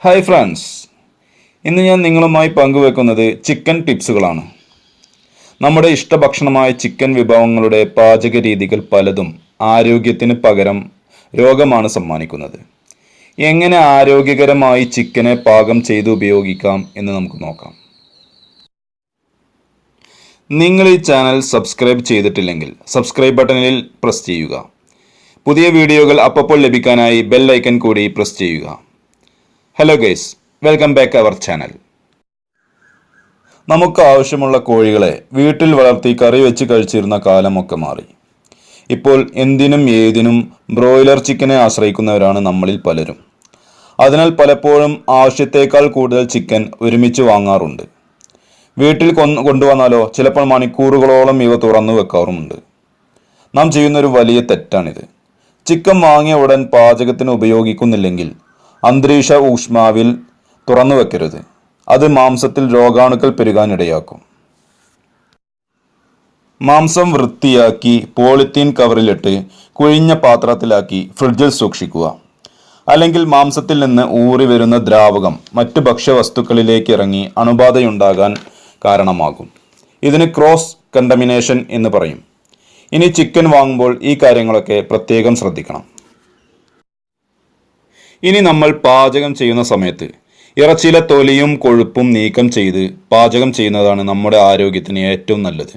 Hi friends, ഇന്ന് ഞാൻ നിങ്ങളുമായി പങ്കുവെക്കുന്നത് ചിക്കൻ ടിപ്സുകളാണ്. നമ്മുടെ ഇഷ്ടഭക്ഷണമായ ചിക്കൻ വിഭവങ്ങളുടെ പാചക രീതികൾ പലതും ആരോഗ്യത്തിന് പകരം രോഗമാണ് സമ്മാനിക്കുന്നത്. എങ്ങനെ ആരോഗ്യകരമായി ചിക്കനെ പാകം ചെയ്ത് ഉപയോഗിക്കാം എന്ന് നമുക്ക് നോക്കാം. നിങ്ങൾ ഈ ചാനൽ സബ്സ്ക്രൈബ് ചെയ്തിട്ടില്ലെങ്കിൽ സബ്സ്ക്രൈബ് ബട്ടണിൽ പ്രസ് ചെയ്യുക. പുതിയ വീഡിയോകൾ അപ്പോൾ ലഭിക്കാനായി ബെൽ ഐക്കൺ കൂടി പ്രസ് ചെയ്യുക. Hello guys, welcome back our channel. നമുക്ക് ആവശ്യമുള്ള കോഴികളെ വീട്ടിൽ വളർത്തി കറി വെച്ച് കഴിച്ചിരുന്ന കാലമൊക്കെ മാറി. ഇപ്പോൾ എന്തിനും ഏതിനും ബ്രോയിലർ ചിക്കനെ ആശ്രയിക്കുന്നവരാണ് നമ്മളിൽ പലരും. അതിനാൽ പലപ്പോഴും ആവശ്യത്തേക്കാൾ കൂടുതൽ ചിക്കൻ ഒരുമിച്ച് വാങ്ങാറുണ്ട്. വീട്ടിൽ കൊണ്ടുവന്നാലോ ചിലപ്പോൾ മണിക്കൂറുകളോളം ഇവ തുറന്നു വെക്കാറുമുണ്ട്. നാം ചെയ്യുന്നൊരു വലിയ തെറ്റാണിത്. ചിക്കൻ വാങ്ങിയ ഉടൻ പാചകത്തിന് ഉപയോഗിക്കുന്നില്ലെങ്കിൽ അന്തരീക്ഷ ഊഷ്മാവിൽ തുറന്നു വെക്കരുത്. അത് മാംസത്തിൽ രോഗാണുക്കൾ പെരുകാനിടയാക്കും. മാംസം വൃത്തിയാക്കി പോളിത്തീൻ കവറിലിട്ട് കുഴിഞ്ഞ പാത്രത്തിലാക്കി ഫ്രിഡ്ജിൽ സൂക്ഷിക്കുക. അല്ലെങ്കിൽ മാംസത്തിൽ നിന്ന് ഊറി വരുന്ന ദ്രാവകം മറ്റു ഭക്ഷ്യവസ്തുക്കളിലേക്ക് ഇറങ്ങി അണുബാധയുണ്ടാകാൻ കാരണമാകും. ഇതിന് ക്രോസ് കണ്ടമിനേഷൻ എന്ന് പറയും. ഇനി ചിക്കൻ വാങ്ങുമ്പോൾ ഈ കാര്യങ്ങളൊക്കെ പ്രത്യേകം ശ്രദ്ധിക്കണം. ഇനി നമ്മൾ പാചകം ചെയ്യുന്ന സമയത്ത് ഇറച്ചിയിലെ തൊലിയും കൊഴുപ്പും നീക്കം ചെയ്ത് പാചകം ചെയ്യുന്നതാണ് നമ്മുടെ ആരോഗ്യത്തിന് ഏറ്റവും നല്ലത്.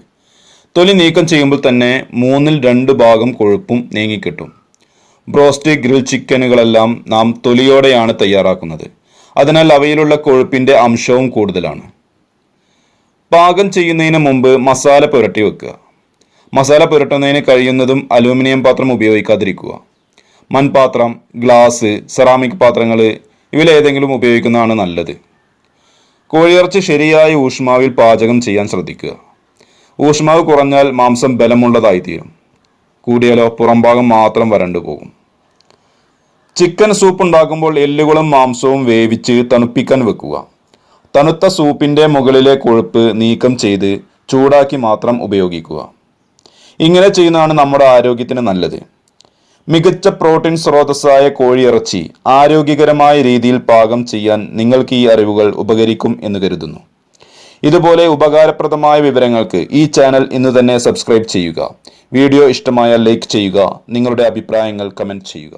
തൊലി നീക്കം ചെയ്യുമ്പോൾ തന്നെ 2/3 ഭാഗം കൊഴുപ്പും നീങ്ങിക്കിട്ടും. ബ്രോസ്റ്റ്, ഗ്രിൽ ചിക്കനുകളെല്ലാം നാം തൊലിയോടെയാണ് തയ്യാറാക്കുന്നത്. അതിനാൽ അവയിലുള്ള കൊഴുപ്പിന്റെ അംശവും കൂടുതലാണ്. പാകം ചെയ്യുന്നതിന് മുമ്പ് മസാല പുരട്ടി വെക്കുക. മസാല പുരട്ടുന്നതിന് കഴിയുന്നതും അലൂമിനിയം പാത്രം ഉപയോഗിക്കാതിരിക്കുക. മൺപാത്രം, ഗ്ലാസ്, സെറാമിക് പാത്രങ്ങൾ ഇവയിലേതെങ്കിലും ഉപയോഗിക്കുന്നതാണ് നല്ലത്. കോഴിയിറച്ചി ശരിയായ ഊഷ്മാവിൽ പാചകം ചെയ്യാൻ ശ്രദ്ധിക്കുക. ഊഷ്മാവ് കുറഞ്ഞാൽ മാംസം ബലമുള്ളതായിത്തീരും. കൂടിയാലോ പുറംഭാഗം മാത്രം വരണ്ടു പോകും. ചിക്കൻ സൂപ്പ് ഉണ്ടാക്കുമ്പോൾ എല്ലുകളും മാംസവും വേവിച്ച് തണുപ്പിക്കാൻ വെക്കുക. തണുത്ത സൂപ്പിന്റെ മുകളിലെ കൊഴുപ്പ് നീക്കം ചെയ്ത് ചൂടാക്കി മാത്രം ഉപയോഗിക്കുക. ഇങ്ങനെ ചെയ്യുന്നതാണ് നമ്മുടെ ആരോഗ്യത്തിന് നല്ലത്. മികച്ച പ്രോട്ടീൻ സ്രോതസ്സായ കോഴിയിറച്ചി ആരോഗ്യകരമായ രീതിയിൽ പാകം ചെയ്യാൻ നിങ്ങൾക്ക് ഈ അറിവുകൾ ഉപകരിക്കും എന്ന് കരുതുന്നു. ഇതുപോലെ ഉപകാരപ്രദമായ വിവരങ്ങൾക്ക് ഈ ചാനൽ ഇന്ന് തന്നെ സബ്സ്ക്രൈബ് ചെയ്യുക. വീഡിയോ ഇഷ്ടമായാൽ ലൈക്ക് ചെയ്യുക. നിങ്ങളുടെ അഭിപ്രായങ്ങൾ കമന്റ് ചെയ്യുക.